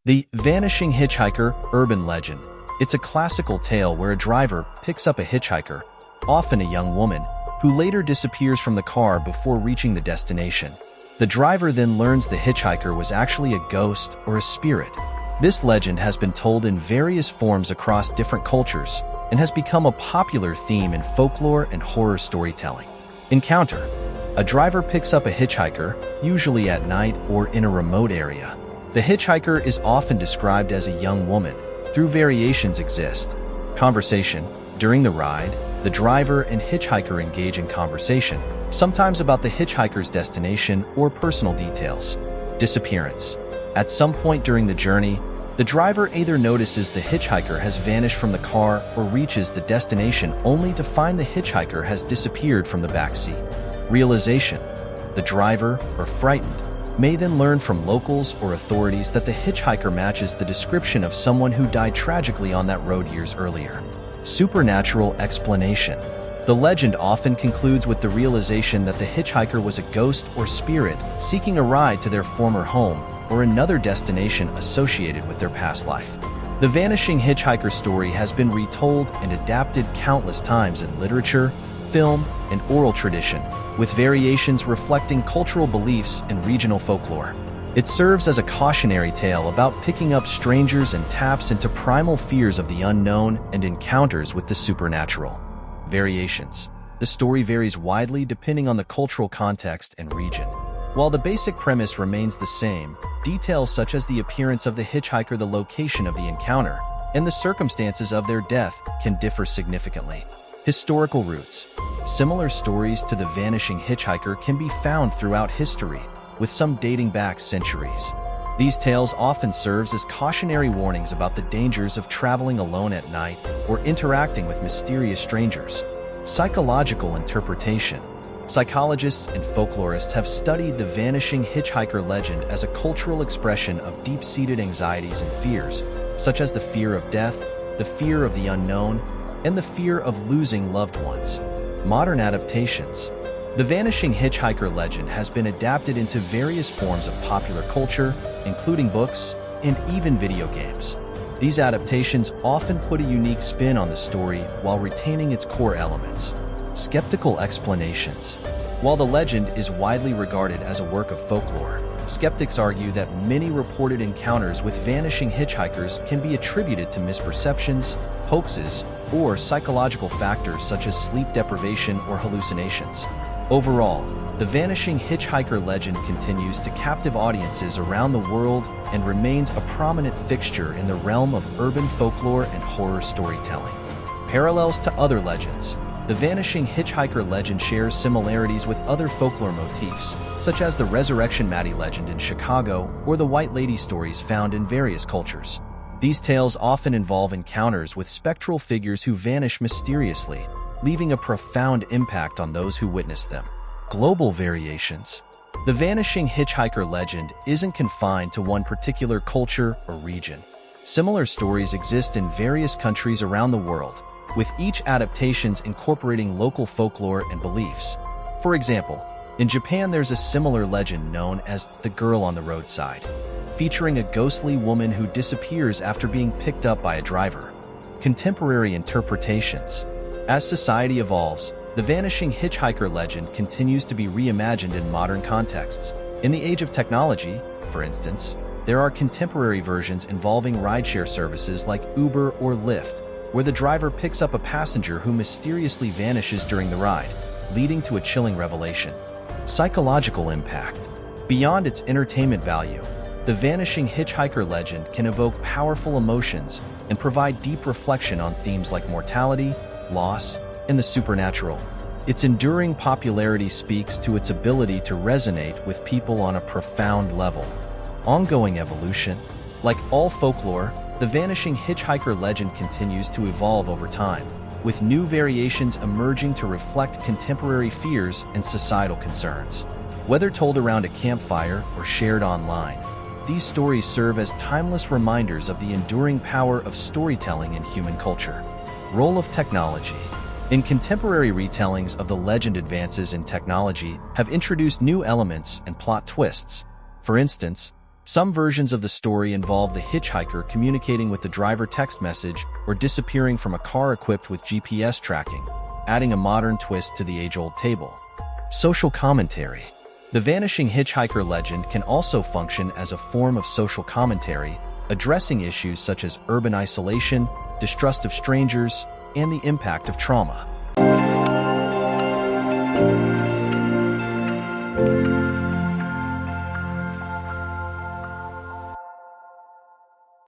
The Vanishing Hitchhiker urban legend. It's a classical tale where a driver picks up a hitchhiker, often a young woman, who later disappears from the car before reaching the destination. The driver then learns the hitchhiker was actually a ghost or a spirit. This legend has been told in various forms across different cultures and has become a popular theme in folklore and horror storytelling. Encounter. A driver picks up a hitchhiker, usually at night or in a remote area. The hitchhiker is often described as a young woman, though variations exist. Conversation. During the ride, the driver and hitchhiker engage in conversation, sometimes about the hitchhiker's destination or personal details. Disappearance. At some point during the journey, the driver either notices the hitchhiker has vanished from the car or reaches the destination only to find the hitchhiker has disappeared from the back seat. Realization. The driver, or frightened, may then learn from locals or authorities that the hitchhiker matches the description of someone who died tragically on that road years earlier. Supernatural explanation. The legend often concludes with the realization that the hitchhiker was a ghost or spirit seeking a ride to their former home or another destination associated with their past life. The Vanishing Hitchhiker story has been retold and adapted countless times in literature, film, and oral tradition, with variations reflecting cultural beliefs and regional folklore. It serves as a cautionary tale about picking up strangers and taps into primal fears of the unknown and encounters with the supernatural. Variations. The story varies widely depending on the cultural context and region. While the basic premise remains the same, details such as the appearance of the hitchhiker, the location of the encounter, and the circumstances of their death can differ significantly. Historical roots. Similar stories to the Vanishing Hitchhiker can be found throughout history, with some dating back centuries. These tales often serve as cautionary warnings about the dangers of traveling alone at night or interacting with mysterious strangers. Psychological interpretation. Psychologists and folklorists have studied the Vanishing Hitchhiker legend as a cultural expression of deep-seated anxieties and fears, such as the fear of death, the fear of the unknown, and the fear of losing loved ones. Modern adaptations. The Vanishing Hitchhiker legend has been adapted into various forms of popular culture, including books and even video games. These adaptations often put a unique spin on the story while retaining its core elements. Skeptical explanations. While the legend is widely regarded as a work of folklore, skeptics argue that many reported encounters with vanishing hitchhikers can be attributed to misperceptions, hoaxes, or psychological factors such as sleep deprivation or hallucinations. Overall, the Vanishing Hitchhiker legend continues to captivate audiences around the world and remains a prominent fixture in the realm of urban folklore and horror storytelling. Parallels to other legends. The Vanishing Hitchhiker legend shares similarities with other folklore motifs, such as the Resurrection Maddie legend in Chicago or the White Lady stories found in various cultures. These tales often involve encounters with spectral figures who vanish mysteriously, leaving a profound impact on those who witness them. Global variations. The Vanishing Hitchhiker legend isn't confined to one particular culture or region. Similar stories exist in various countries around the world, with each adaptations incorporating local folklore and beliefs. For example, in Japan there's a similar legend known as the Girl on the Roadside, featuring a ghostly woman who disappears after being picked up by a driver. Contemporary interpretations. As society evolves, the Vanishing Hitchhiker legend continues to be reimagined in modern contexts. In the age of technology, for instance, there are contemporary versions involving rideshare services like Uber or Lyft, where the driver picks up a passenger who mysteriously vanishes during the ride, leading to a chilling revelation. Psychological impact. Beyond its entertainment value, the Vanishing Hitchhiker legend can evoke powerful emotions and provide deep reflection on themes like mortality, loss, and the supernatural. Its enduring popularity speaks to its ability to resonate with people on a profound level. Ongoing evolution. Like all folklore, the Vanishing Hitchhiker legend continues to evolve over time, with new variations emerging to reflect contemporary fears and societal concerns. Whether told around a campfire or shared online, these stories serve as timeless reminders of the enduring power of storytelling in human culture. Role of technology. In contemporary retellings of the legend, advances in technology have introduced new elements and plot twists. For instance, Some versions of the story involve the hitchhiker communicating with the driver text message or disappearing from a car equipped with GPS tracking, adding a modern twist to the age-old tale. Social commentary. The Vanishing Hitchhiker legend can also function as a form of social commentary, addressing issues such as urban isolation, distrust of strangers, and the impact of trauma.